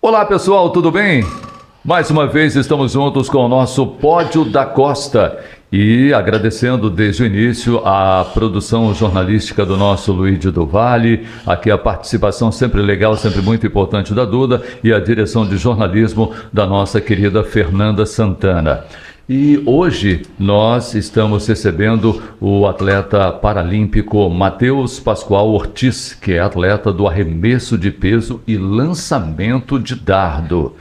Olá pessoal, tudo bem? Mais uma vez estamos juntos com o nosso Pódio da Costa e agradecendo desde o início a produção jornalística do nosso Luigi do Vale, aqui a participação sempre legal, sempre muito importante da Duda e a direção de jornalismo da nossa querida Fernanda Santana. E hoje nós estamos recebendo o atleta paralímpico Matheus Pascoal Ortiz, que é atleta do arremesso de peso e lançamento de dardo.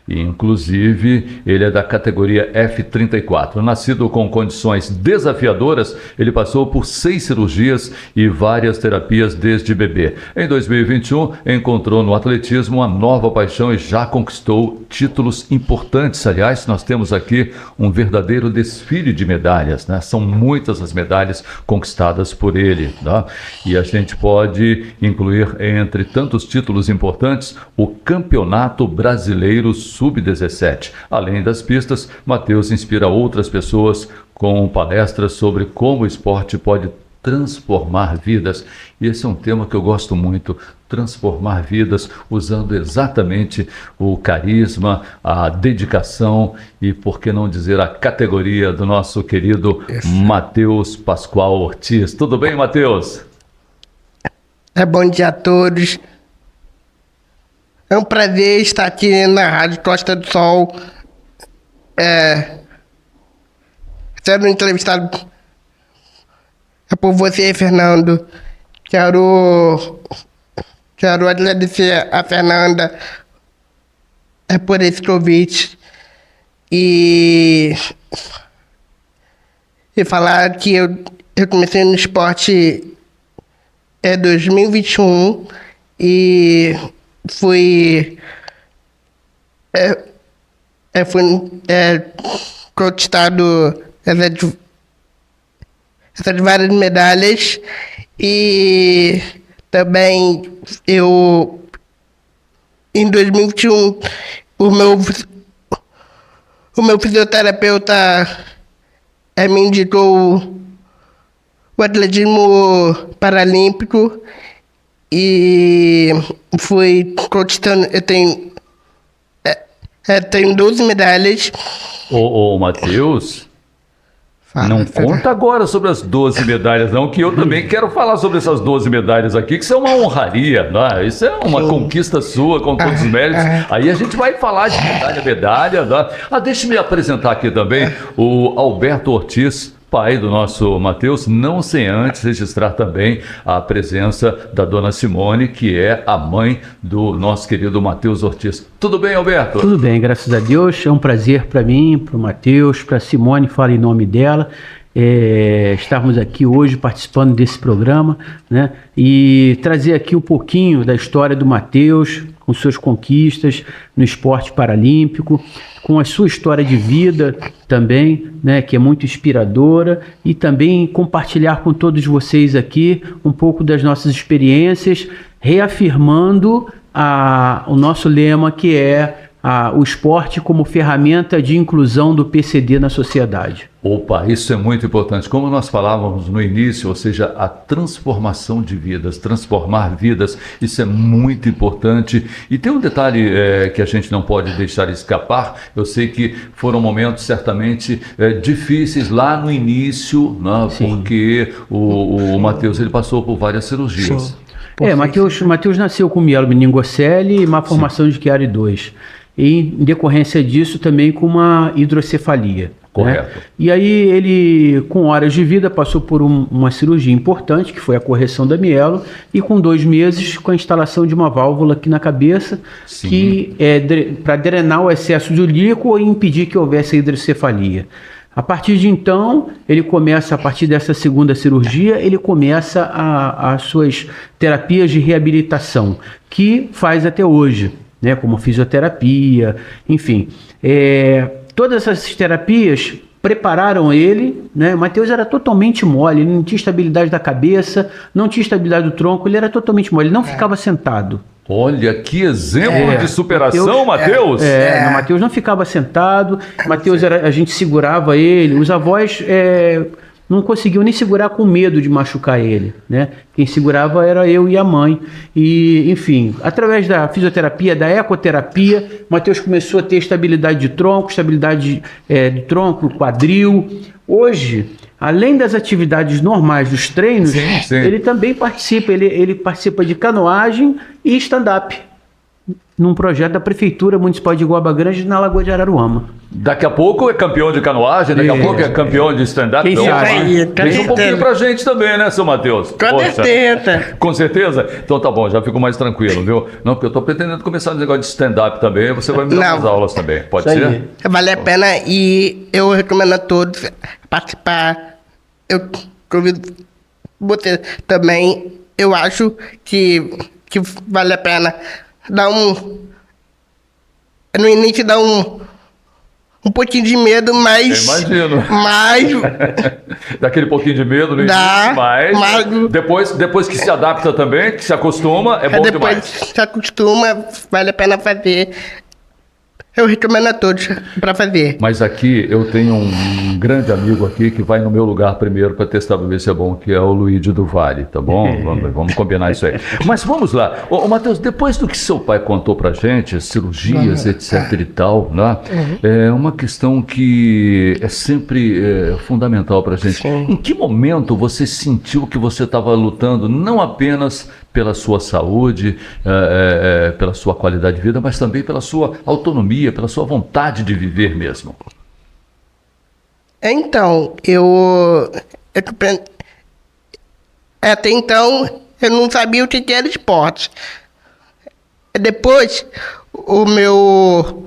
E, inclusive, ele é da categoria F34. Nascido com condições desafiadoras, ele passou por 6 cirurgias e várias terapias desde bebê. Em 2021, encontrou no atletismo uma nova paixão e já conquistou títulos importantes. Aliás, nós temos aqui um verdadeiro desfile de medalhas, né? São muitas as medalhas conquistadas por ele, tá? E a gente pode incluir, entre tantos títulos importantes, o Campeonato Brasileiro Sub-17. Além das pistas, Matheus inspira outras pessoas com palestras sobre como o esporte pode transformar vidas. E esse é um tema que eu gosto muito, transformar vidas, usando exatamente o carisma, a dedicação e, por que não dizer, a categoria do nosso querido Matheus Pascoal Ortiz. Tudo bem, Matheus? Bom dia a todos. É um prazer estar aqui na Rádio Costa do Sol, sendo entrevistado por você, Fernando. Quero agradecer a Fernanda por esse convite e falar que eu comecei no esporte em 2021 e fui conquistado essas várias medalhas e também em 2021 o meu fisioterapeuta me indicou o atletismo paralímpico e fui conquistando. Eu tenho 12 medalhas. Ô Matheus, não conta agora sobre as 12 medalhas não, que eu também quero falar sobre essas 12 medalhas aqui, que isso é uma honraria, né? Isso é uma conquista sua, com todos os méritos. Aí a gente vai falar de medalha, né? Deixa-me apresentar aqui também o Alberto Ortiz, pai do nosso Matheus, não sem antes registrar também a presença da dona Simone, que é a mãe do nosso querido Matheus Ortiz. Tudo bem, Alberto? Tudo bem, graças a Deus. É um prazer para mim, para o Matheus, para a Simone, fala em nome dela. Estarmos aqui hoje participando desse programa, né? E trazer aqui um pouquinho da história do Matheus, com suas conquistas no esporte paralímpico, com a sua história de vida também, né, que é muito inspiradora, e também compartilhar com todos vocês aqui um pouco das nossas experiências, reafirmando o nosso lema, que é o esporte como ferramenta de inclusão do PCD na sociedade. Opa, isso é muito importante. Como nós falávamos no início, ou seja, a transformação de vidas, transformar vidas, isso é muito importante. E tem um detalhe que a gente não pode deixar escapar. Eu sei que foram momentos certamente difíceis lá no início, né? Porque o Matheus, ele passou por várias cirurgias. Matheus nasceu com mielomeningocele e má formação de Chiari 2. E, em decorrência disso, também com uma hidrocefalia. Correto. Né? E aí ele, com horas de vida, passou por uma cirurgia importante, que foi a correção da mielo, e com 2 meses, com a instalação de uma válvula aqui na cabeça, Sim. que é para drenar o excesso de líquido e impedir que houvesse a hidrocefalia. A partir de então, a partir dessa segunda cirurgia, ele começa as suas terapias de reabilitação, que faz até hoje, né, como fisioterapia, enfim. Todas essas terapias prepararam ele, né? O Matheus era totalmente mole, ele não tinha estabilidade da cabeça, não tinha estabilidade do tronco, ele era totalmente mole, ele não ficava sentado. Olha, que exemplo de superação, Matheus! O Matheus não ficava sentado, Matheus a gente segurava ele, os avós não conseguiam nem segurar com medo de machucar ele, né? Quem segurava era eu e a mãe. E, enfim, através da fisioterapia, da ecoterapia, o Matheus começou a ter estabilidade de tronco, de tronco, quadril. Hoje, além das atividades normais dos treinos, Sim. ele também participa. Ele participa de canoagem e stand-up num projeto da Prefeitura Municipal de Guaba Grande, na Lagoa de Araruama. Daqui a pouco é campeão de canoagem, daqui a pouco é campeão de stand-up. Quem Então, sabe? Aí, deixa um pouquinho pra gente também, né, seu Matheus? Com certeza. Com certeza? Então tá bom, já fico mais tranquilo, viu? Não, porque eu tô pretendendo começar um negócio de stand-up também, você vai me dar Não. umas aulas também, pode Isso ser? aí. Vale a pena e eu recomendo a todos participar. Eu convido você também. Eu acho que vale a pena dar no início dá um pouquinho de medo, mas... Eu imagino. Mas Daquele pouquinho de medo no Dá, início, mas mas- depois que se adapta também, que se acostuma, é bom depois demais. se acostuma, vale a pena fazer. Eu recomendo a todos para fazer. Mas aqui eu tenho um grande amigo aqui que vai no meu lugar primeiro para testar para ver se é bom, que é o Luigi do Vale, tá bom? Vamos combinar isso aí. Mas vamos lá. Ô, Matheus, depois do que seu pai contou pra gente, cirurgias, etc e tal, né? É uma questão que é sempre fundamental pra gente. Sim. Em que momento você sentiu que você estava lutando não apenas pela sua saúde, pela sua qualidade de vida, mas também pela sua autonomia, pela sua vontade de viver mesmo? Então, até então eu não sabia o que era esporte. Depois, o meu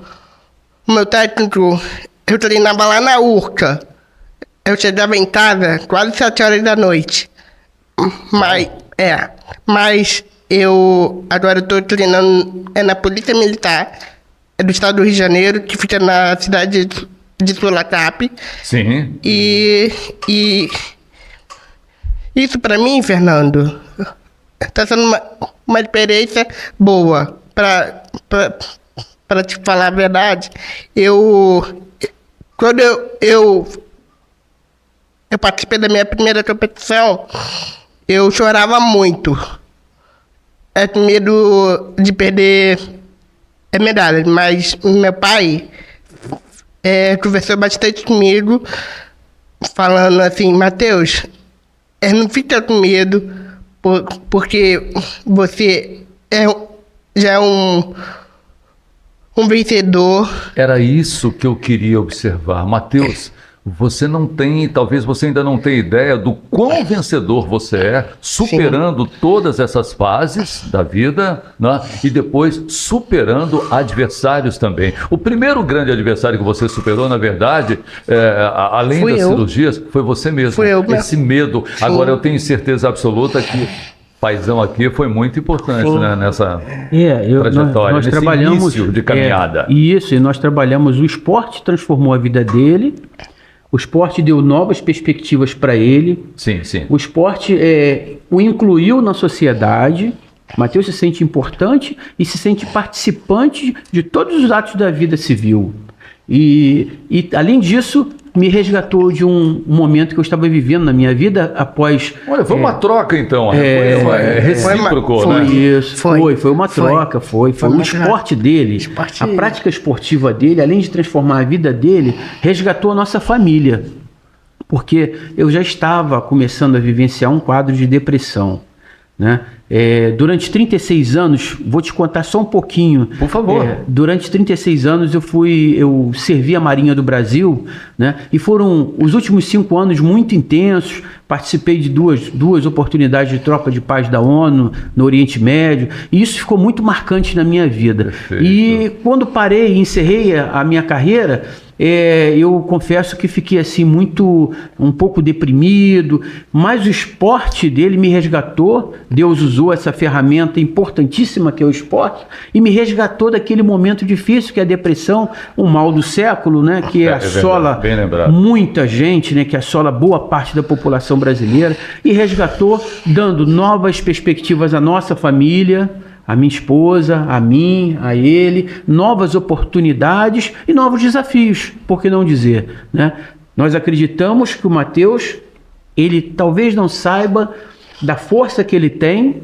técnico, eu treinava lá na Urca. Eu chegava em casa quase 7 horas da noite. Mas eu agora estou treinando na Polícia Militar do Estado do Rio de Janeiro, que fica na cidade de Sulacap. Sim. E isso para mim, Fernando, está sendo uma experiência boa. Para te falar a verdade, quando eu participei da minha primeira competição, eu chorava muito. Com medo de perder a medalha. Mas meu pai conversou bastante comigo, falando assim: Matheus, não fica com medo, porque você já é um vencedor. Era isso que eu queria observar. Matheus, você não tem, talvez você ainda não tenha ideia do quão vencedor você é, superando todas essas fases da vida, né? E depois superando adversários também. O primeiro grande adversário que você superou, na verdade, além das cirurgias, foi você mesmo. Fui eu mesmo. Esse medo. Sim. Agora, eu tenho certeza absoluta que paizão aqui foi muito importante, né, nessa trajetória, nós nesse trabalhamos início de caminhada. Isso, e nós trabalhamos, o esporte transformou a vida dele, o esporte deu novas perspectivas para ele, Sim. o esporte o incluiu na sociedade. Matheus se sente importante e se sente participante de todos os atos da vida civil. E além disso, me resgatou de um momento que eu estava vivendo na minha vida após... Olha, foi uma troca então, foi recíproco, Foi né? isso, foi uma Foi. troca, foi o uma esporte dele, a prática esportiva dele, além de transformar a vida dele, resgatou a nossa família, porque eu já estava começando a vivenciar um quadro de depressão, né? Durante 36 anos, vou te contar só um pouquinho. Por favor. Durante 36 anos eu servi a Marinha do Brasil, né? E foram os últimos 5 anos muito intensos. Participei de duas oportunidades de tropa de paz da ONU no Oriente Médio, e isso ficou muito marcante na minha vida. Perfeito. E quando parei e encerrei a minha carreira, eu confesso que fiquei assim um pouco deprimido, mas o esporte dele me resgatou. Deus usou essa ferramenta importantíssima que é o esporte e me resgatou daquele momento difícil que é a depressão, o mal do século, né, que assola bem lembrado. muita gente, né, que assola boa parte da população brasileira, e resgatou dando novas perspectivas à nossa família, a minha esposa, a mim, a ele, novas oportunidades e novos desafios, por que não dizer, né? Nós acreditamos que o Matheus ele talvez não saiba da força que ele tem,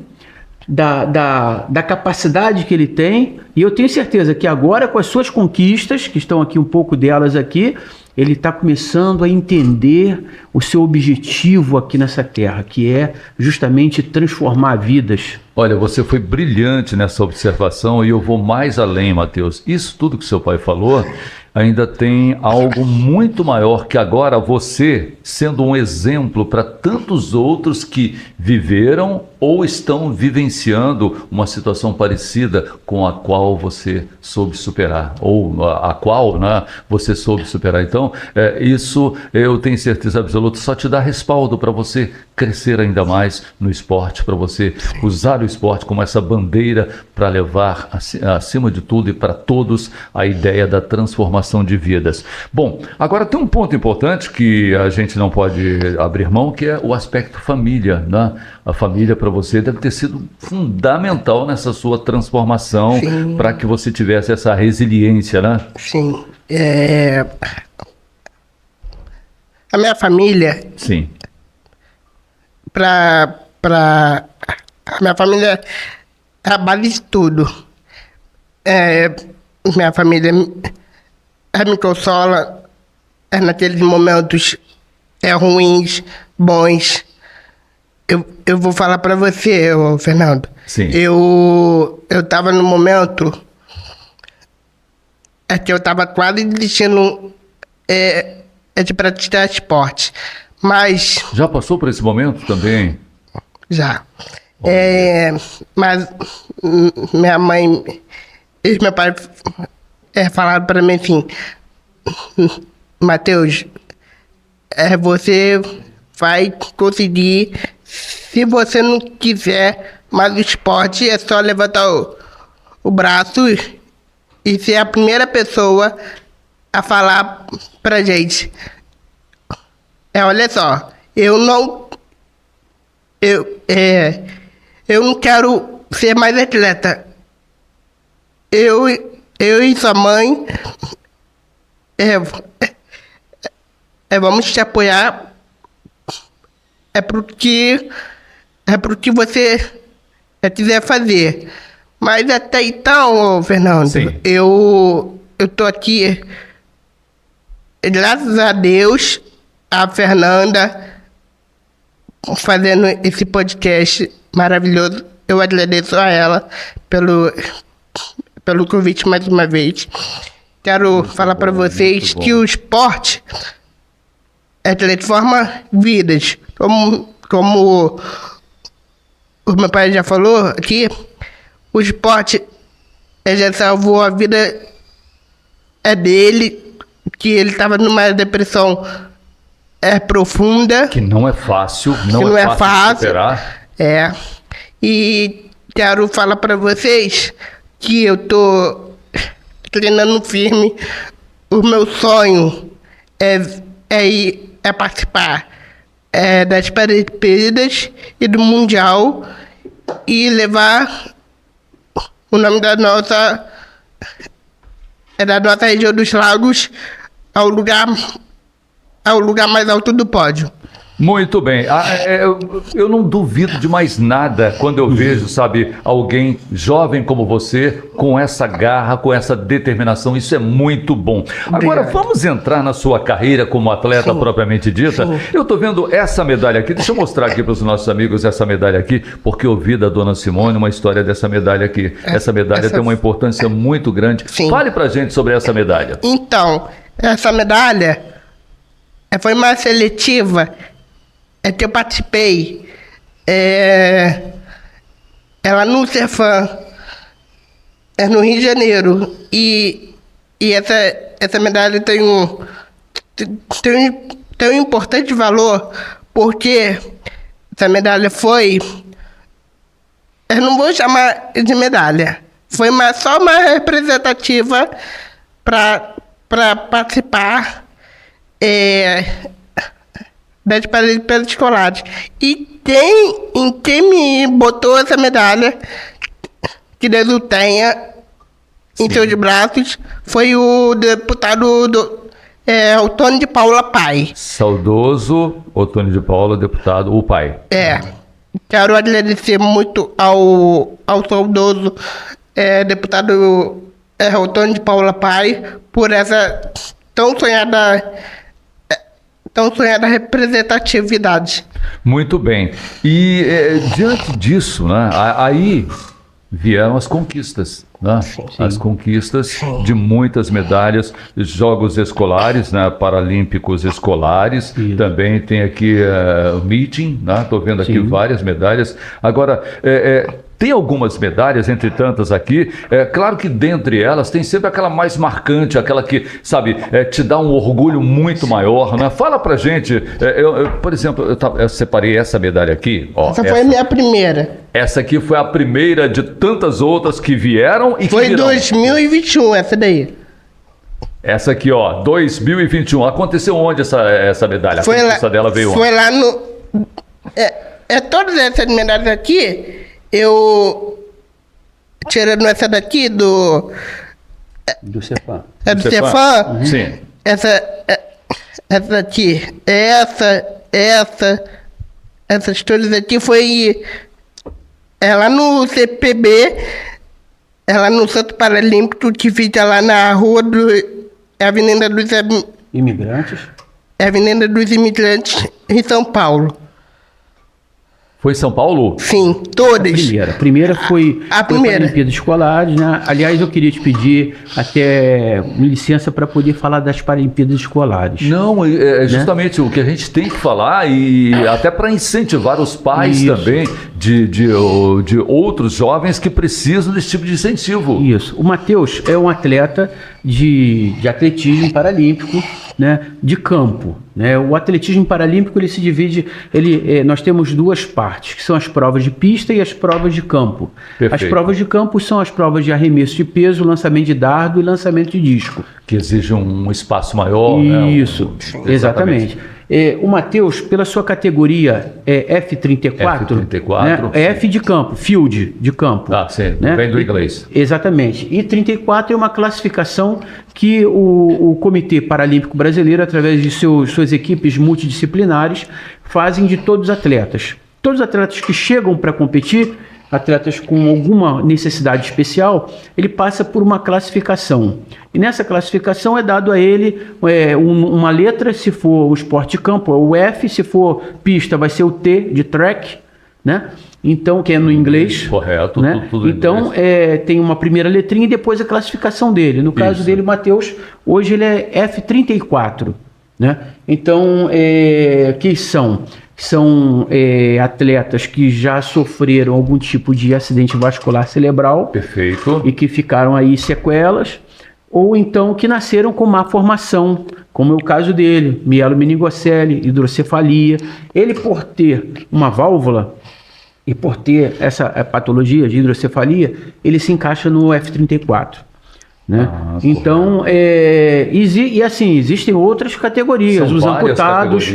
da capacidade que ele tem, e eu tenho certeza que agora, com as suas conquistas, que estão aqui, um pouco delas aqui, ele está começando a entender o seu objetivo aqui nessa terra, que é justamente transformar vidas. Olha, você foi brilhante nessa observação e eu vou mais além, Mateus. Isso tudo que seu pai falou ainda tem algo muito maior, que agora você, sendo um exemplo para tantos outros que viveram ou estão vivenciando uma situação parecida com a qual você soube superar, ou a qual, né, você soube superar. Então, isso eu tenho certeza absoluta, só te dá respaldo para você crescer ainda mais no esporte, para você usar o esporte como essa bandeira para levar, acima de tudo e para todos, a ideia da transformação de vidas. Bom, agora tem um ponto importante que a gente não pode abrir mão, que é o aspecto família, né? A família para você deve ter sido fundamental nessa sua transformação, para que você tivesse essa resiliência, né? Sim. A minha família... Sim. A minha família é a base de tudo. Minha família me consola naqueles momentos ruins, bons. Eu vou falar para você, Fernando. Sim. Eu estava no momento que eu estava quase desistindo de praticar esporte. Mas... Já passou por esse momento também? Já. Mas minha mãe e meu pai falaram para mim assim: Mateus, você vai conseguir. Se você não quiser mais o esporte, é só levantar o braço e ser a primeira pessoa a falar pra gente. Olha só, eu não quero ser mais atleta. Eu e sua mãe vamos te apoiar. Porque você quiser fazer. Mas até então, Fernando, sim, eu tô aqui, graças a Deus, a Fernanda fazendo esse podcast maravilhoso. Eu agradeço a ela pelo convite mais uma vez. Quero falar para vocês que o esporte transforma vidas. Como o meu pai já falou aqui, o esporte já salvou a vida dele, que ele estava numa depressão profunda. Que não é fácil, não é fácil superar. E quero falar para vocês que eu tô treinando firme. O meu sonho é participar das Paralimpíadas e do Mundial e levar o nome da nossa região dos lagos ao lugar mais alto do pódio. Muito bem. Eu não duvido de mais nada quando eu vejo, sabe, alguém jovem como você, com essa garra, com essa determinação. Isso é muito bom. Agora, vamos entrar na sua carreira como atleta propriamente dita. Sim. Eu estou vendo essa medalha aqui. Deixa eu mostrar aqui para os nossos amigos essa medalha aqui, porque eu ouvi da dona Simone uma história dessa medalha aqui. Essa medalha tem uma importância muito grande. Sim. Fale para a gente sobre essa medalha. Então, essa medalha foi uma seletiva que eu participei. Ela no Cefam, no Rio de Janeiro. E essa medalha tem um importante valor, porque essa medalha foi... Eu não vou chamar de medalha. Foi só uma representativa para participar das Paralimpíadas Escolares. E quem me botou essa medalha, que Deus o tenha em seus braços, foi o deputado É Otônio de Paula Pai. Saudoso Otônio de Paula, deputado, o pai. Quero agradecer muito ao saudoso deputado Otônio de Paula Pai por essa tão sonhada representatividade. Muito bem. E diante disso, né, aí vieram as conquistas, né? As conquistas de muitas medalhas, Jogos Escolares, né, Paralímpicos Escolares, também tem aqui o meeting, né? Estou vendo aqui várias medalhas. Agora, tem algumas medalhas, entre tantas aqui, claro que dentre elas tem sempre aquela mais marcante, aquela que, sabe, te dá um orgulho muito maior, né? Fala pra gente, por exemplo, eu separei essa medalha aqui, ó. Essa foi a minha primeira. Essa aqui foi a primeira de tantas outras que vieram e que Foi em virão. 2021 essa daí. Essa aqui, ó, 2021. Aconteceu onde essa medalha? A conquista dela veio onde? Foi lá no... todas essas medalhas aqui, tirando essa daqui do Cepan. do Cepan. Sim. Essa aqui, essas todas aqui foi lá no CPB, lá no Centro Paralímpico, que fica lá na rua Avenida dos Imigrantes? Avenida dos Imigrantes, em São Paulo. Foi São Paulo? Sim, todas. A primeira foi A primeira. Paralimpíadas Escolares, né? Aliás, eu queria te pedir até licença para poder falar das Paralimpíadas Escolares. Não, é justamente o que a gente tem que falar e até para incentivar os pais também de outros jovens que precisam desse tipo de incentivo. Isso. O Matheus é um atleta de atletismo paralímpico, né, de campo. Né? O atletismo paralímpico ele se divide, nós temos duas partes, que são as provas de pista e as provas de campo. Perfeito. As provas de campo são as provas de arremesso de peso, lançamento de dardo e lançamento de disco. Que exige um espaço maior. Isso, né? Exatamente. O Matheus, pela sua categoria F34, F34, né? F de campo, field de campo. Ah, sim, né? vem do inglês. Exatamente. E 34 é uma classificação que o Comitê Paralímpico Brasileiro, através de suas equipes multidisciplinares, fazem de todos os atletas. Todos os atletas que chegam para competir, atletas com alguma necessidade especial, ele passa por uma classificação. E nessa classificação é dado a ele uma letra, se for o esporte de campo, é o F, se for pista vai ser o T de track, né? Então, que é no inglês. Correto, né? tudo então, tem uma primeira letrinha e depois a classificação dele. No caso dele, o Matheus, hoje ele é F34. Né? Então, que são atletas que já sofreram algum tipo de acidente vascular cerebral. Perfeito. E que ficaram aí sequelas, ou então que nasceram com má formação, como é o caso dele, mielomeningocele, hidrocefalia. Ele, por ter uma válvula e por ter essa patologia de hidrocefalia, ele se encaixa no F34. Né? Então, existem outras categorias. São os amputados,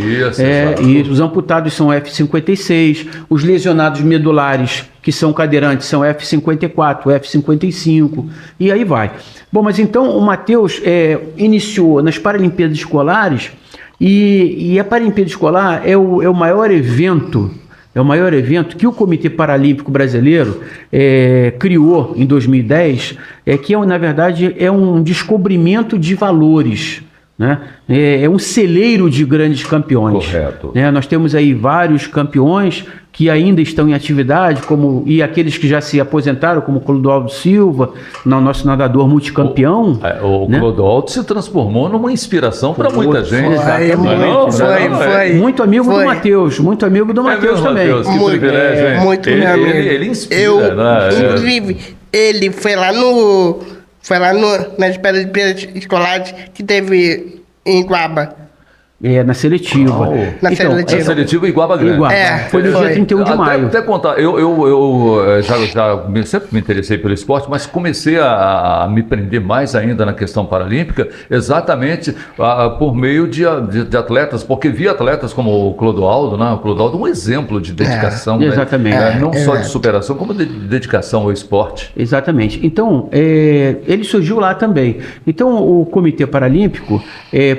os amputados são F56, os lesionados medulares, que são cadeirantes, são F54, F55, e aí vai. Bom, mas então o Matheus iniciou nas Paralimpíadas Escolares, e a Paralimpíada Escolar é o maior evento. É o maior evento que o Comitê Paralímpico Brasileiro criou em 2010, que na verdade é um descobrimento de valores, né? É um celeiro de grandes campeões. Correto. Nós temos aí vários campeões que ainda estão em atividade, e aqueles que já se aposentaram, como o Clodoaldo Silva, nosso nadador multicampeão. O Clodoaldo se transformou numa inspiração para muita gente. Foi. Muito amigo do Matheus, muito amigo do Matheus também. Mateus, que privilégio, hein? Muito ele inspira, né? Inclusive, ele foi lá nas Paralimpíadas Escolares que teve em Guaba. Na seletiva. Uau. Na seletiva. É seletivo Iguaba Grande. Iguaba. Foi no dia foi. 31 de maio. Até contar, eu sempre me interessei pelo esporte, mas comecei a me prender mais ainda na questão paralímpica, exatamente por meio de atletas, porque vi atletas como o Clodoaldo, né? O Clodoaldo é um exemplo de dedicação, né? Exatamente. Não só de superação, como de dedicação ao esporte. Exatamente. Então, ele surgiu lá também. Então, o Comitê Paralímpico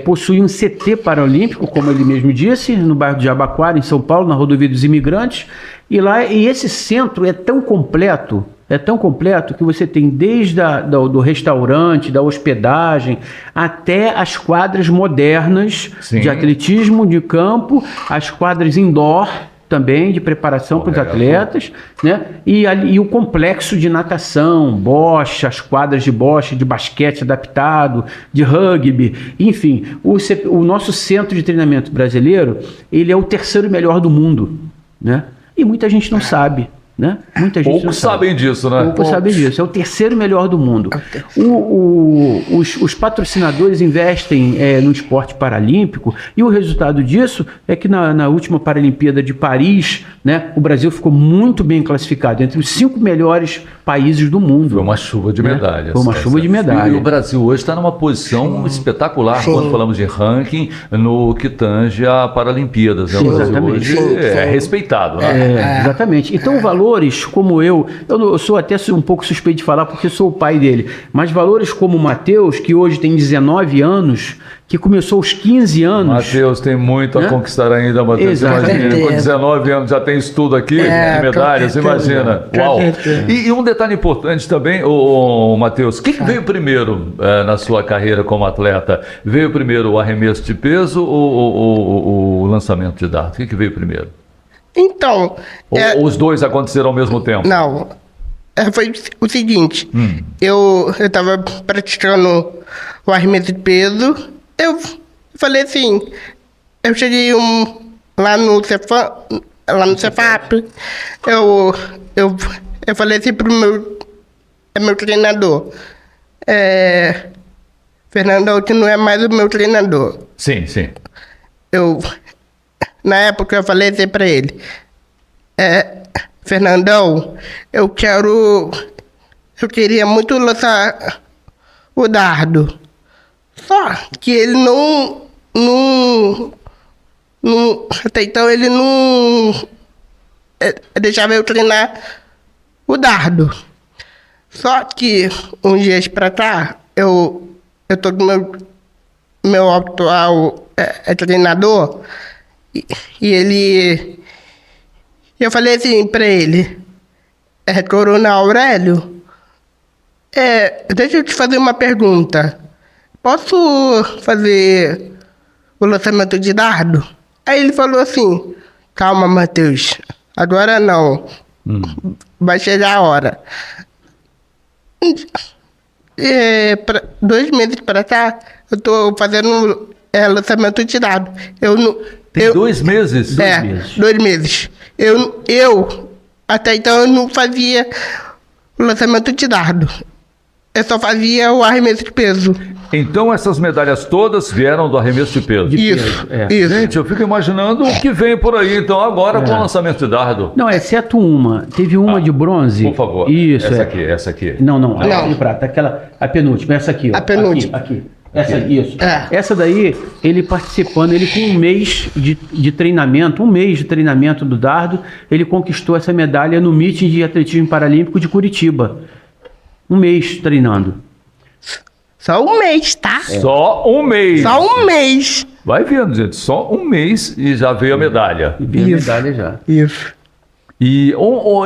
possui um CT paralímpico, como ele mesmo disse, no bairro de Jabaquara, em São Paulo, na Rodovia dos Imigrantes. E esse centro é tão completo que você tem desde do restaurante, da hospedagem, até as quadras modernas Sim. de atletismo de campo, as quadras indoor também de preparação para os atletas, né? E o complexo de natação, bocha, as quadras de bocha, de basquete adaptado, de rugby, enfim, o nosso centro de treinamento brasileiro, ele é o terceiro melhor do mundo, né? E muita gente não sabe, né? Muita gente Poucos sabem disso, né? Poucos sabem disso. É o terceiro melhor do mundo. Os patrocinadores investem no esporte paralímpico e o resultado disso é que na última Paralimpíada de Paris, né, o Brasil ficou muito bem classificado entre os 5 melhores países do mundo. Foi uma chuva de medalhas. Foi uma chuva de medalhas. E o Brasil hoje está numa posição espetacular quando falamos de ranking no que tange a Paralimpíadas. Né? O Brasil Exatamente. hoje é respeitado, né? Exatamente. Então, valores como eu sou até um pouco suspeito de falar porque sou o pai dele, mas valores como o Matheus, que hoje tem 19 anos, que começou aos 15 anos. Matheus tem muito a conquistar ainda, Matheus. Imagina, com 19 anos já tem isso tudo aqui, de medalhas, imagina. Uau! E um detalhe importante também, Matheus, o que veio primeiro na sua carreira como atleta? Veio primeiro o arremesso de peso ou o lançamento de dardo? O que veio primeiro? Então... Ou os dois aconteceram ao mesmo tempo? Não. Foi o seguinte. Eu estava praticando o arremesso de peso. Eu falei assim... Eu cheguei lá no Cefap. Eu falei assim pro meu treinador. Fernandão, que não é mais o meu treinador. Sim. Na época eu falei assim pra ele, Fernandão, eu queria muito lançar o dardo. Só que ele até então ele não deixava eu treinar o dardo. Só que uns dias pra cá, eu tô com meu atual treinador. E eu falei assim pra ele, Coronel Aurélio, deixa eu te fazer uma pergunta. Posso fazer o lançamento de dardo? Aí ele falou assim, calma, Matheus, agora não. Vai chegar a hora. 2 meses pra cá, eu tô fazendo lançamento de dardo. Tem 2 meses? 2 meses. 2 meses. Eu, até então, eu não fazia o lançamento de dardo. Eu só fazia o arremesso de peso. Então essas medalhas todas vieram do arremesso de peso? Isso. Gente, eu fico imaginando o que vem por aí, então, agora com o lançamento de dardo. Não, exceto uma. Teve uma de bronze. Por favor. Isso. Essa aqui. Não. Essa de prata. A penúltima. Essa aqui, ó. A penúltima. Aqui. Isso. Essa daí, ele participando, ele com um mês de treinamento, do dardo, ele conquistou essa medalha no meeting de atletismo paralímpico de Curitiba. 1 mês treinando. Só 1 mês, tá? Só 1 mês. Só 1 mês. Vai vendo, gente. Só 1 mês e já veio a medalha. E veio a medalha já. Isso. E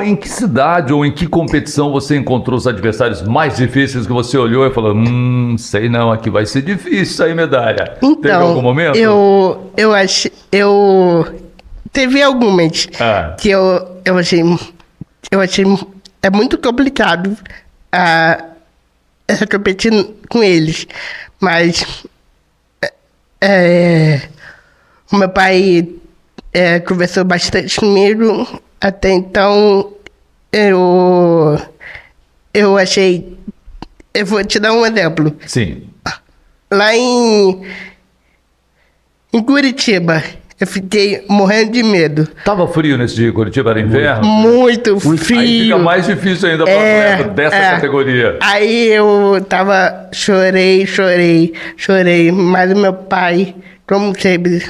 em que cidade ou em que competição você encontrou os adversários mais difíceis que você olhou e falou, sei não, aqui vai ser difícil sair medalha. Então, teve algum momento? Teve algumas que eu achei muito complicado competir com eles. Mas o meu pai conversou bastante comigo. Até então, eu achei... Eu vou te dar um exemplo. Sim. Lá em Em Curitiba, eu fiquei morrendo de medo. Tava frio nesse dia, Curitiba era inverno? Muito Aí frio. fica mais difícil ainda para atleta dessa categoria. Aí eu chorei, mas o meu pai, como sempre,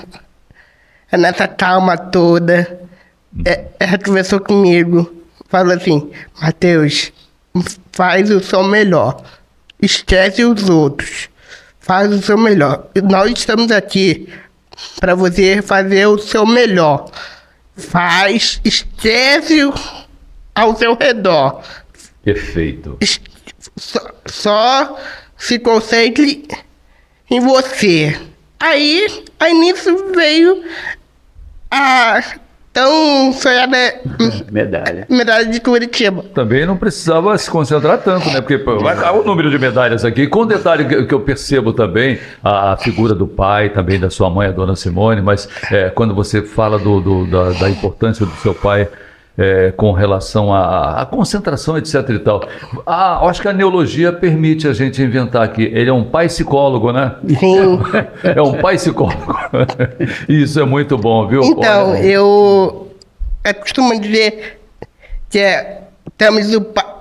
nessa calma toda, conversou comigo, falou assim: Matheus, faz o seu melhor, esquece os outros, faz o seu melhor. Nós estamos aqui para você fazer o seu melhor. Esquece ao seu redor. Perfeito. Só se concentre em você. Aí nisso veio a tão sonhada medalha de Curitiba. Também não precisava se concentrar tanto, né? Porque vai o número de medalhas aqui. Com um detalhe que eu percebo também, a figura do pai, também da sua mãe, a dona Simone, mas quando você fala da importância do seu pai com relação à concentração, etc e tal. Acho que a neurologia permite a gente inventar aqui. Ele é um pai psicólogo, né? Sim. É um pai psicólogo. Isso é muito bom, viu? Então, Olha, eu costumo dizer que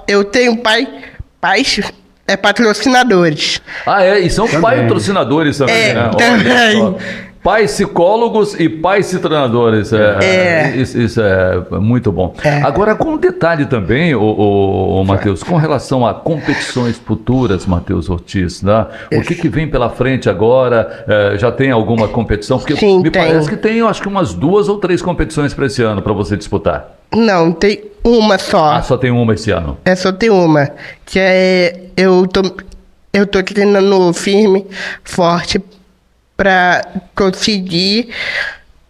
eu tenho pais patrocinadores. e são patrocinadores também, né? Também. Olha só. Pais psicólogos e pais treinadores. Isso é muito bom. Agora, com um detalhe também, o Matheus, com relação a competições futuras, Matheus Ortiz, né? O que vem pela frente agora? Já tem alguma competição? Porque Sim, parece que tem, acho que umas 2 ou 3 competições para esse ano para você disputar. Não, tem uma só. Só tem uma esse ano. Só tem uma. Que eu tô treinando firme, forte, para conseguir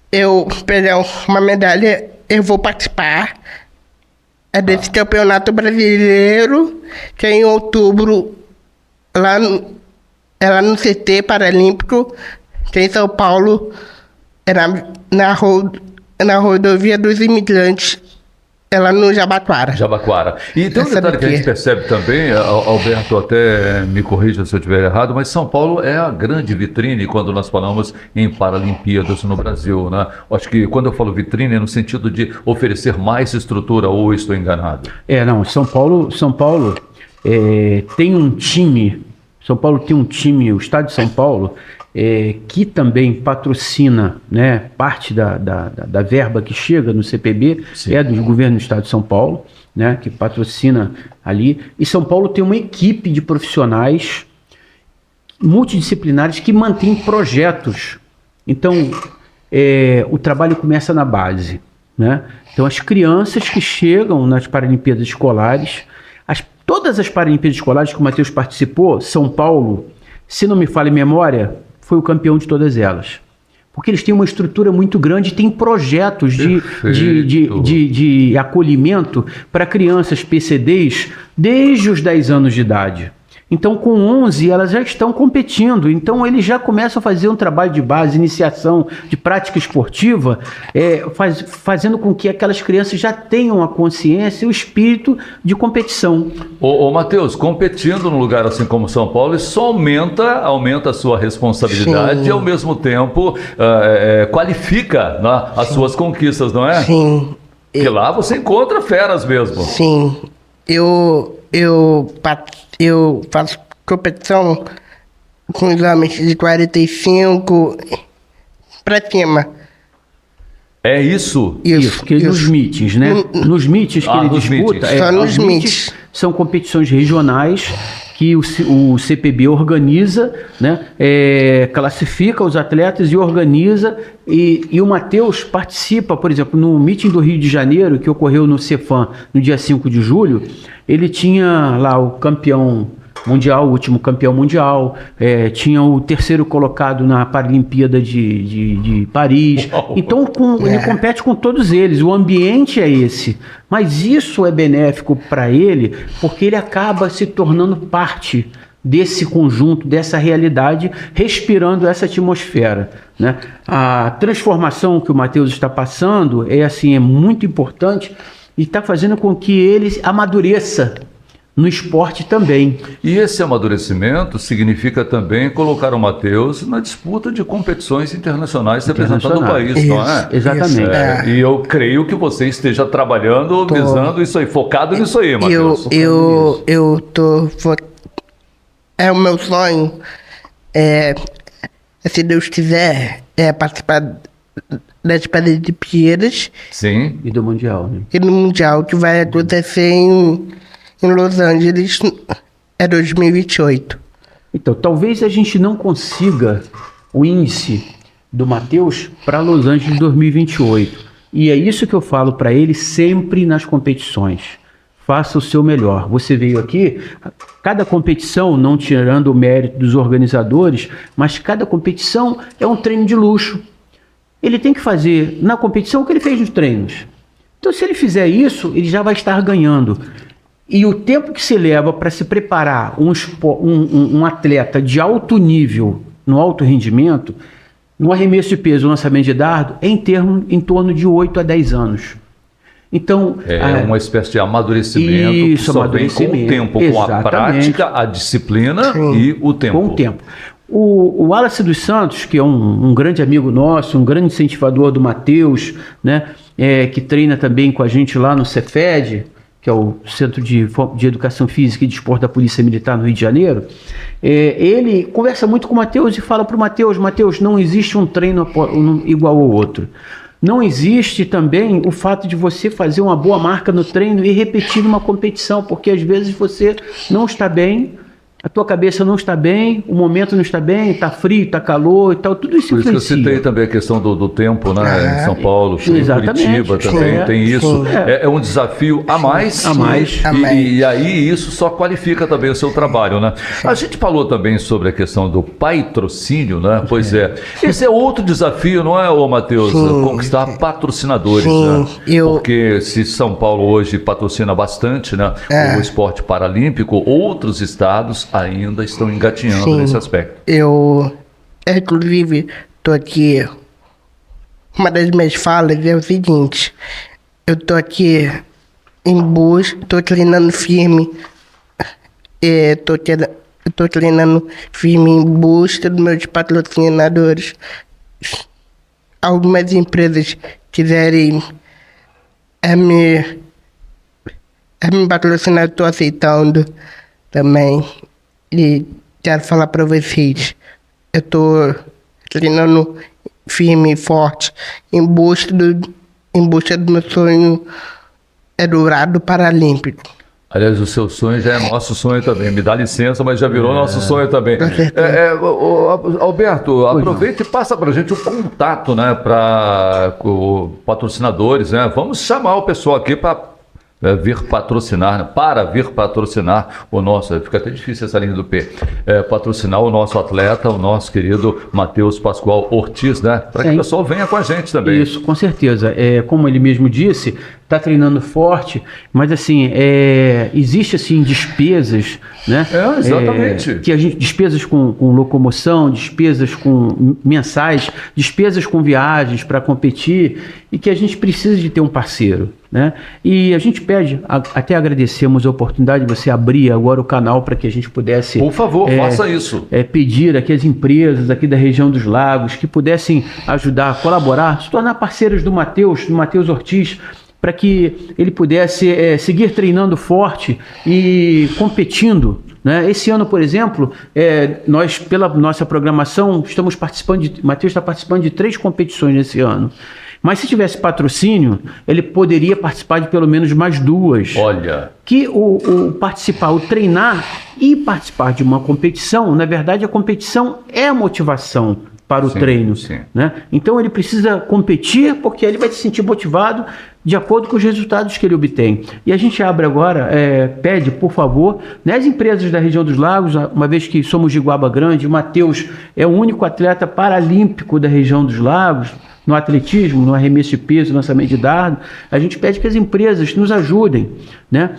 eu pegar uma medalha. Eu vou participar desse campeonato brasileiro, que é em outubro, lá no CT Paralímpico, que é em São Paulo, na rodovia dos imigrantes, lá no Jabaquara. E tem um detalhe que a gente percebe também, Alberto, até me corrija se eu estiver errado, mas São Paulo é a grande vitrine quando nós falamos em Paralimpíadas no Brasil, né? Acho que quando eu falo vitrine é no sentido de oferecer mais estrutura, ou estou enganado? São Paulo tem um time, o Estado de São Paulo, que também patrocina, né, parte da verba que chega no CPB. Sim. Do governo do Estado de São Paulo, né, que patrocina ali. E São Paulo tem uma equipe de profissionais multidisciplinares que mantém projetos. Então, o trabalho começa na base, né? Então, as crianças que chegam nas Paralimpíadas Escolares, todas as Paralimpíadas Escolares que o Matheus participou, São Paulo, se não me falha a memória, foi o campeão de todas elas. Porque eles têm uma estrutura muito grande, tem projetos de acolhimento para crianças PCDs desde os 10 anos de idade. Então, com 11, elas já estão competindo. Então, eles já começam a fazer um trabalho de base, iniciação de prática esportiva, fazendo com que aquelas crianças já tenham a consciência e o espírito de competição. Matheus, competindo num lugar assim como São Paulo, isso aumenta a sua responsabilidade. Sim. E, ao mesmo tempo, qualifica, né, as suas conquistas, não é? Sim. Porque lá você encontra feras mesmo. Sim. Eu faço competição com os homens de 45 para cima. É isso? Isso, porque nos meetings, né? Nos meetings que ele disputa, só nos meetings. São competições regionais que o CPB organiza, né? Classifica os atletas e organiza, e o Matheus participa, por exemplo, no meeting do Rio de Janeiro, que ocorreu no Cefam no dia 5 de julho, ele tinha lá o campeão mundial, o último campeão mundial, tinha o terceiro colocado na Paralimpíada de Paris. Então, ele compete com todos eles, o ambiente é esse. Mas isso é benéfico para ele, porque ele acaba se tornando parte desse conjunto, dessa realidade, respirando essa atmosfera, né? A transformação que o Matheus está passando é muito importante e está fazendo com que ele amadureça no esporte também. E esse amadurecimento significa também colocar o Matheus na disputa de competições internacionais representando o país, não é? Exatamente. E eu creio que você esteja trabalhando, visando isso aí, focado nisso aí, Matheus. Eu tô... É o meu sonho, se Deus quiser, participar das Paralimpíadas. Sim. E do Mundial, né? E no Mundial, que vai acontecer em Los Angeles, 2028. Então, talvez a gente não consiga o índice do Matheus para Los Angeles 2028. E é isso que eu falo para ele sempre nas competições. Faça o seu melhor. Você veio aqui, cada competição, não tirando o mérito dos organizadores, mas cada competição é um treino de luxo. Ele tem que fazer na competição o que ele fez nos treinos. Então, se ele fizer isso, ele já vai estar ganhando. E o tempo que se leva para se preparar um atleta de alto nível, no alto rendimento, no arremesso de peso, no lançamento de dardo, é em torno de 8 a 10 anos. Então, uma espécie de amadurecimento isso, que só vem com o tempo, com a prática, a disciplina e o tempo. Com o tempo. O Wallace dos Santos, que é um grande amigo nosso, um grande incentivador do Matheus, né, que treina também com a gente lá no Cefed, que é o Centro de Educação Física e Desporto da Polícia Militar no Rio de Janeiro, ele conversa muito com o Matheus e fala para o Matheus, não existe um treino igual ao outro. Não existe também o fato de você fazer uma boa marca no treino e repetir numa competição, porque às vezes você não está bem, a tua cabeça não está bem, o momento não está bem, está frio, está calor e tal, tudo isso influencia. Por isso que eu citei também a questão do tempo, né? Em São Paulo, em Curitiba também tem isso. É um desafio a mais. E aí isso só qualifica também o seu trabalho, né? A gente falou também sobre a questão do patrocínio, né? Pois é. Esse é outro desafio, não é, Matheus? Conquistar patrocinadores, né? Porque se São Paulo hoje patrocina bastante, né? O esporte paralímpico, outros estados ainda estão engatinhando nesse aspecto. Eu, inclusive, estou aqui. Uma das minhas falas é o seguinte: eu estou aqui em busca, estou treinando firme, estou treinando firme em busca dos meus patrocinadores. Algumas empresas quiserem me patrocinar, estou aceitando também. E quero falar para vocês, eu estou treinando firme e forte em busca do meu sonho dourado paralímpico. Aliás, o seu sonho já é nosso sonho também. Me dá licença, mas já virou nosso sonho também. Alberto, aproveita e passa para a gente o contato, né, para patrocinadores, né? Vamos chamar o pessoal aqui para vir patrocinar o nosso, fica até difícil essa linha do P, patrocinar o nosso atleta, o nosso querido Matheus Pascoal Ortiz, né? Para que o pessoal venha com a gente também. Isso, com certeza. Como ele mesmo disse, está treinando forte, mas assim, existe assim despesas, né? Exatamente. Que a gente, despesas com locomoção, despesas com mensais, despesas com viagens para competir, e que a gente precisa de ter um parceiro, né? E a gente pede, até agradecemos a oportunidade de você abrir agora o canal para que a gente pudesse... Por favor, faça isso. Pedir aqui as empresas aqui da região dos lagos que pudessem ajudar, colaborar, se tornar parceiros do Matheus Ortiz, para que ele pudesse seguir treinando forte e competindo, né? Esse ano, por exemplo, nós, pela nossa programação, estamos participando Matheus está participando de 3 competições nesse ano. Mas se tivesse patrocínio, ele poderia participar de pelo menos mais 2. Olha. Que o treinar e participar de uma competição, na verdade, a competição é a motivação para o treino. Sim. Né? Então ele precisa competir porque ele vai se sentir motivado de acordo com os resultados que ele obtém. E a gente abre agora, pede, por favor, né, as empresas da região dos lagos, uma vez que somos de Guaba Grande, o Matheus é o único atleta paralímpico da região dos lagos, no atletismo, no arremesso de peso, no lançamento de dardo, a gente pede que as empresas nos ajudem, né?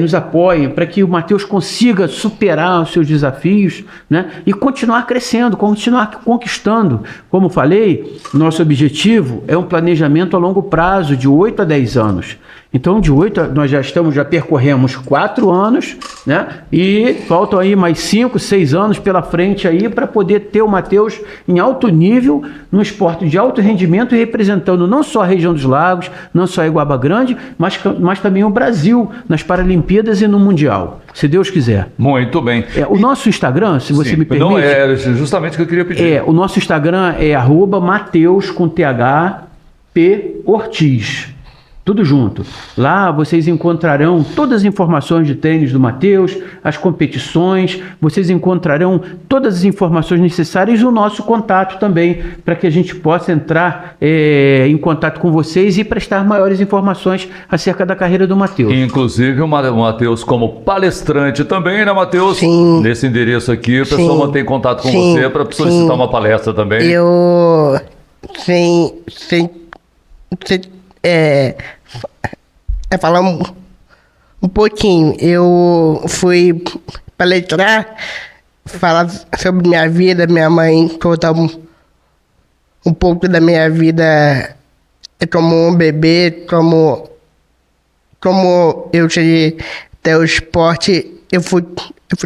Nos apoiem para que o Matheus consiga superar os seus desafios, né? E continuar crescendo, continuar conquistando. Como falei, nosso objetivo é um planejamento a longo prazo de 8 a 10 anos. Então, de 8, nós já percorremos 4 anos, né? E faltam aí mais 5, 6 anos pela frente aí para poder ter o Matheus em alto nível, no esporte de alto rendimento, representando não só a região dos Lagos, não só a Iguaba Grande, mas também o Brasil nas Paralimpíadas e no Mundial, se Deus quiser. Muito bem. O nosso Instagram, se você me permite... Não, é justamente o que eu queria pedir. O nosso Instagram é @Mateus com TH P Ortiz. Tudo junto. Lá vocês encontrarão todas as informações de tênis do Matheus, as competições, vocês encontrarão todas as informações necessárias e o nosso contato também, para que a gente possa entrar em contato com vocês e prestar maiores informações acerca da carreira do Matheus. Inclusive o Matheus como palestrante também, né, Matheus? Sim. Nesse endereço aqui, o pessoal Sim. mantém contato com Sim. você para solicitar uma palestra também. Eu... falar um pouquinho. Eu fui palestrar, falar sobre minha vida, minha mãe, contar um pouco da minha vida como um bebê, como eu cheguei até o esporte. Eu fui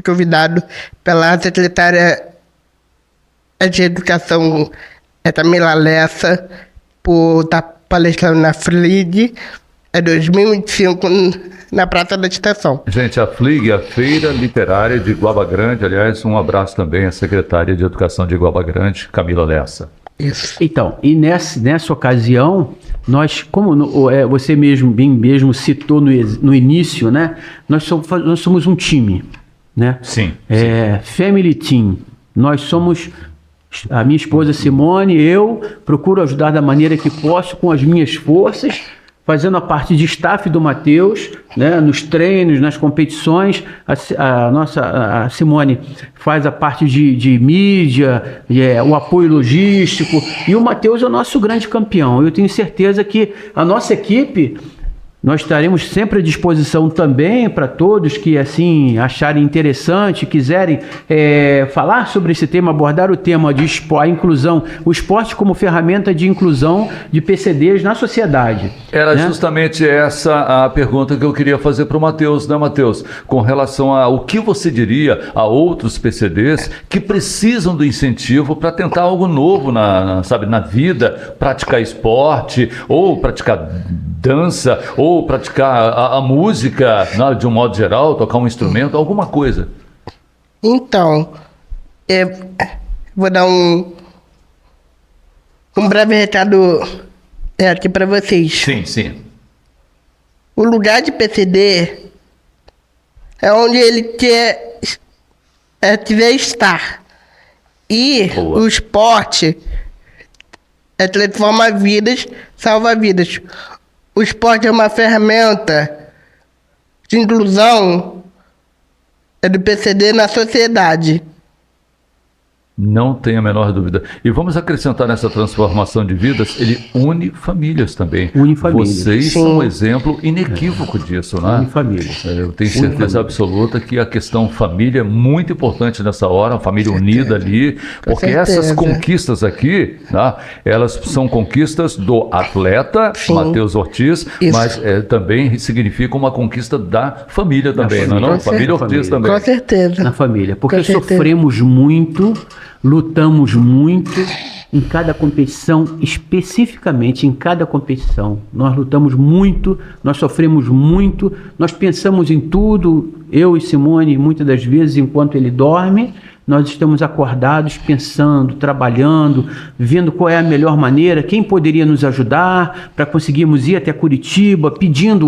convidado pela secretária de Educação, Tamila Lessa, por estar palestrando na FLIG, 2025, na Praça da Estação. Gente, a FLIG, a Feira Literária de Iguaba Grande, aliás, um abraço também à secretária de Educação de Iguaba Grande, Camila Lessa. Isso. Então, e nessa ocasião, nós, como você mesmo citou no início, né? Nós somos um time, né? Sim. Family Team. Nós somos... A minha esposa Simone, eu procuro ajudar da maneira que posso com as minhas forças, fazendo a parte de staff do Matheus, né, nos treinos, nas competições. A Simone faz a parte de mídia, o apoio logístico, e o Matheus é o nosso grande campeão. Eu tenho certeza que a nossa equipe... Nós estaremos sempre à disposição também para todos que assim acharem interessante, quiserem falar sobre esse tema, abordar o tema de a inclusão, o esporte como ferramenta de inclusão de PCDs na sociedade. Era né? justamente essa a pergunta que eu queria fazer para o Matheus, né, Matheus? Com relação ao que você diria a outros PCDs que precisam do incentivo para tentar algo novo na vida, praticar esporte ou praticar dança, ou praticar a música, né, de um modo geral, tocar um instrumento, alguma coisa. Então, vou dar um breve recado aqui para vocês. Sim, sim. O lugar de PCD é onde ele quiser estar. E Boa. o esporte transforma vidas, salva vidas. O esporte é uma ferramenta de inclusão do PCD na sociedade. Não tenho a menor dúvida. E vamos acrescentar nessa transformação de vidas, ele une famílias também. Une famílias. Vocês Sim. são um exemplo inequívoco disso, né? Une famílias. Eu tenho certeza absoluta que a questão família é muito importante nessa hora, a família unida ali, porque certeza. essas conquistas aqui, né, elas são conquistas do atleta, Sim. Matheus Ortiz, Isso. mas também significa uma conquista da família também, não é? família. Não? Família Ortiz também. Com certeza. Na família, porque Com certeza. sofremos muito, lutamos muito em cada competição, especificamente em cada competição. Nós lutamos muito, nós sofremos muito, nós pensamos em tudo, eu e Simone, muitas das vezes, enquanto ele dorme, nós estamos acordados, pensando, trabalhando, vendo qual é a melhor maneira, quem poderia nos ajudar para conseguirmos ir até Curitiba, pedindo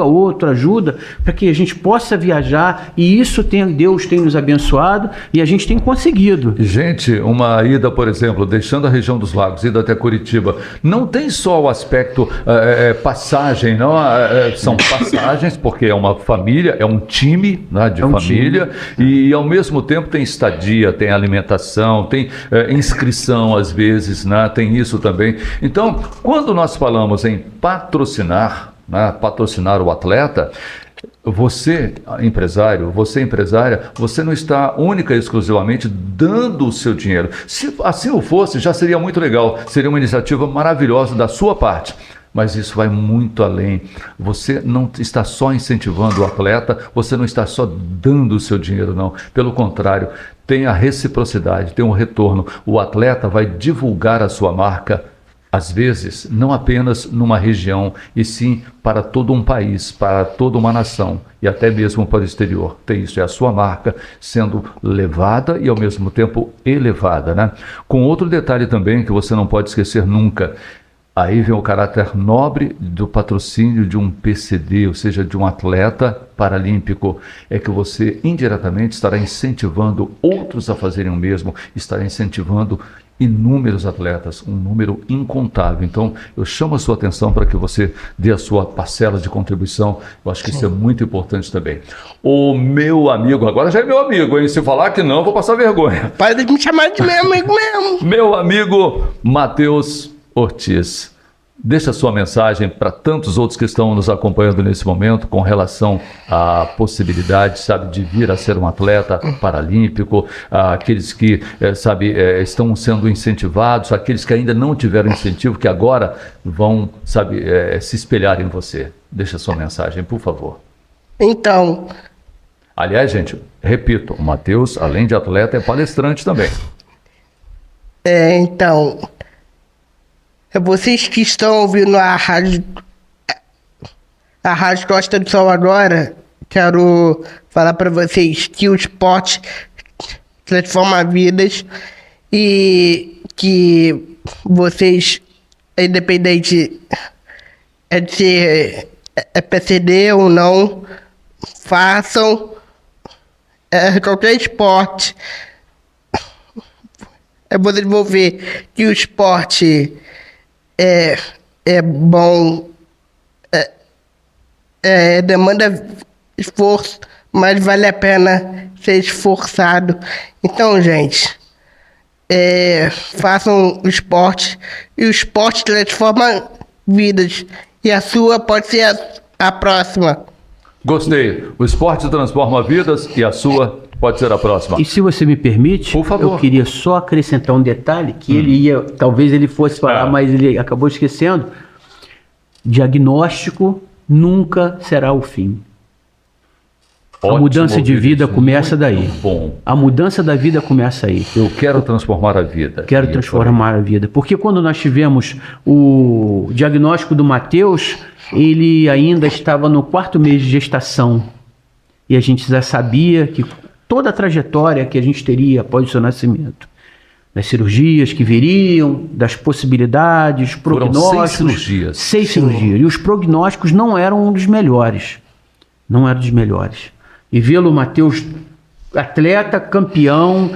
a outro ajuda, para que a gente possa viajar, e isso Deus tem nos abençoado e a gente tem conseguido. Gente, uma ida, por exemplo, deixando a região dos lagos, indo até Curitiba, não tem só o aspecto passagem, não? São passagens, porque é uma família, é um time, né, de família, e ao mesmo tempo tem estadia, tem alimentação, tem inscrição às vezes, né, tem isso também. Então, quando nós falamos em patrocinar, né, patrocinar o atleta, você, empresário, você empresária, você não está única e exclusivamente dando o seu dinheiro. Se assim o fosse, já seria muito legal, seria uma iniciativa maravilhosa da sua parte. Mas isso vai muito além. Você não está só incentivando o atleta, você não está só dando o seu dinheiro, não. Pelo contrário, tem a reciprocidade, tem um retorno. O atleta vai divulgar a sua marca, às vezes, não apenas numa região, e sim para todo um país, para toda uma nação, e até mesmo para o exterior. Tem isso, é a sua marca sendo levada e, ao mesmo tempo, elevada, né? Com outro detalhe também que você não pode esquecer nunca. Aí vem o caráter nobre do patrocínio de um PCD, ou seja, de um atleta paralímpico. É que você indiretamente estará incentivando outros a fazerem o mesmo, estará incentivando inúmeros atletas, um número incontável. Então, eu chamo a sua atenção para que você dê a sua parcela de contribuição. Eu acho que isso é muito importante também. O meu amigo, agora já é meu amigo, hein? Se falar que não, eu vou passar vergonha. Pode me chamar de meu amigo mesmo. Meu amigo Matheus Ortiz, deixa sua mensagem para tantos outros que estão nos acompanhando nesse momento com relação à possibilidade, sabe, de vir a ser um atleta paralímpico, aqueles que, estão sendo incentivados, aqueles que ainda não tiveram incentivo, que agora vão, se espelhar em você. Deixa sua mensagem, por favor. Então, Aliás, gente, repito, o Matheus, além de atleta, é palestrante também. Vocês que estão ouvindo a Rádio Costa do Sol agora, quero falar para vocês que o esporte transforma vidas e que vocês, independente de ser PCD ou não, façam qualquer esporte. Vocês vão ver que o esporte é bom, demanda esforço, mas vale a pena ser esforçado. Então, gente, façam o esporte, e o esporte transforma vidas, e a sua pode ser a próxima. Gostei. O esporte transforma vidas e a sua pode ser a próxima. E se você me permite, por favor, eu queria só acrescentar um detalhe que talvez ele fosse falar, mas ele acabou esquecendo. Diagnóstico nunca será o fim. Ótimo, a mudança de vida começa daí. Bom. A mudança da vida começa aí. Eu quero transformar a vida. Quero transformar a vida. Porque quando nós tivemos o diagnóstico do Matheus, ele ainda estava no 4º mês de gestação. E a gente já sabia que toda a trajetória que a gente teria após o seu nascimento, das cirurgias que viriam, das possibilidades, prognósticos. Foram 6 cirurgias. 6 cirurgias. E os prognósticos não eram um dos melhores. Não eram dos melhores. E vê-lo, Matheus, atleta, campeão,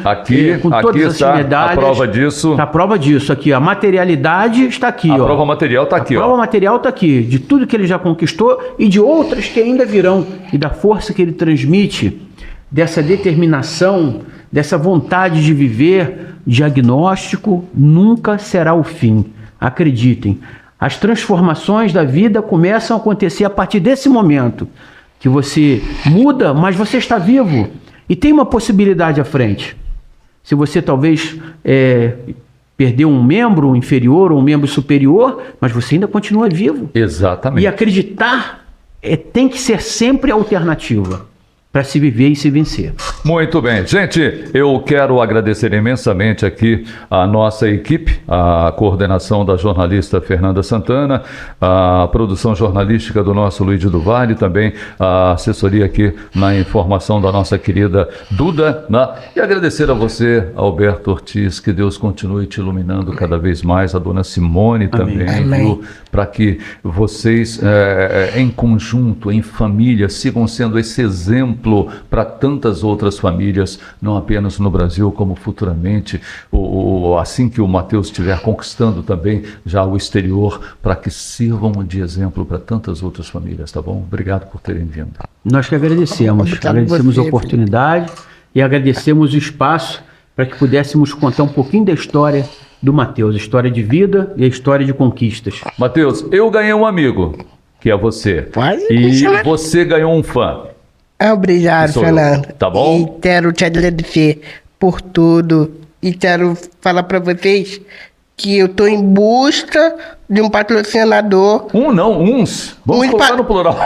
com todas as medalhas. A prova disso. A prova disso aqui, a materialidade está aqui. A prova material está aqui. A prova material está aqui, de tudo que ele já conquistou e de outras que ainda virão. E da força que ele transmite, dessa determinação, dessa vontade de viver. Diagnóstico nunca será o fim. Acreditem, as transformações da vida começam a acontecer a partir desse momento. Que você muda, mas você está vivo. E tem uma possibilidade à frente. Se você talvez perdeu um membro inferior ou um membro superior, mas você ainda continua vivo. Exatamente. E acreditar tem que ser sempre a alternativa para se viver e se vencer. Muito bem. Gente, eu quero agradecer imensamente aqui a nossa equipe, a coordenação da jornalista Fernanda Santana, a produção jornalística do nosso Luiz do Vale, também a assessoria aqui na informação da nossa querida Duda, né? E agradecer a você, Alberto Ortiz, que Deus continue te iluminando cada vez mais, a dona Simone também, viu? Para que vocês, em conjunto, em família, sigam sendo esse exemplo para tantas outras famílias, não apenas no Brasil, como futuramente, assim que o Matheus estiver conquistando também já o exterior, para que sirvam de exemplo para tantas outras famílias, tá bom? Obrigado por terem vindo. Nós que agradecemos. Agradecemos a oportunidade e agradecemos o espaço para que pudéssemos contar um pouquinho da história do Matheus, a história de vida e a história de conquistas. Matheus, eu ganhei um amigo, que é você. E você ganhou um fã. Obrigado, Fernando. Tá bom? E quero te agradecer por tudo. E quero falar para vocês que eu estou em busca de um patrocinador. Não, uns. Vamos colocar no plural.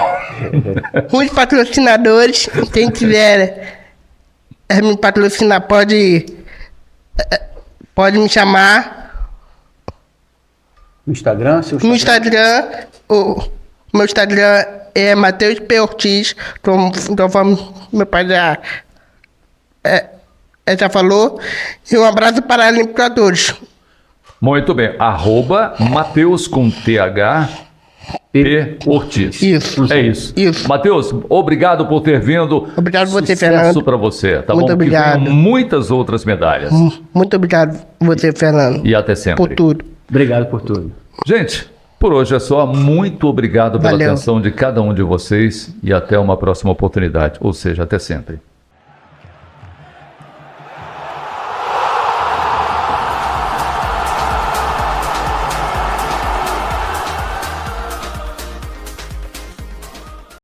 Uns patrocinadores, quem quiser me patrocinar, pode me chamar No Instagram, seu no Instagram. O meu Instagram é Matheus P. Ortiz, conforme meu pai já falou. E um abraço paralímpico a todos. Muito bem. @Mateus com TH P. Ortiz. Isso. É isso. Isso. Mateus, obrigado por ter vindo. Obrigado por você, Sucesso Fernando. para você, tá Muito bom? obrigado. Que venham muitas outras medalhas. Muito obrigado você, Fernando, E até sempre. por tudo. Obrigado por tudo. Gente, por hoje é só. Muito obrigado pela Valeu. atenção de cada um de vocês e até uma próxima oportunidade. Ou seja, até sempre.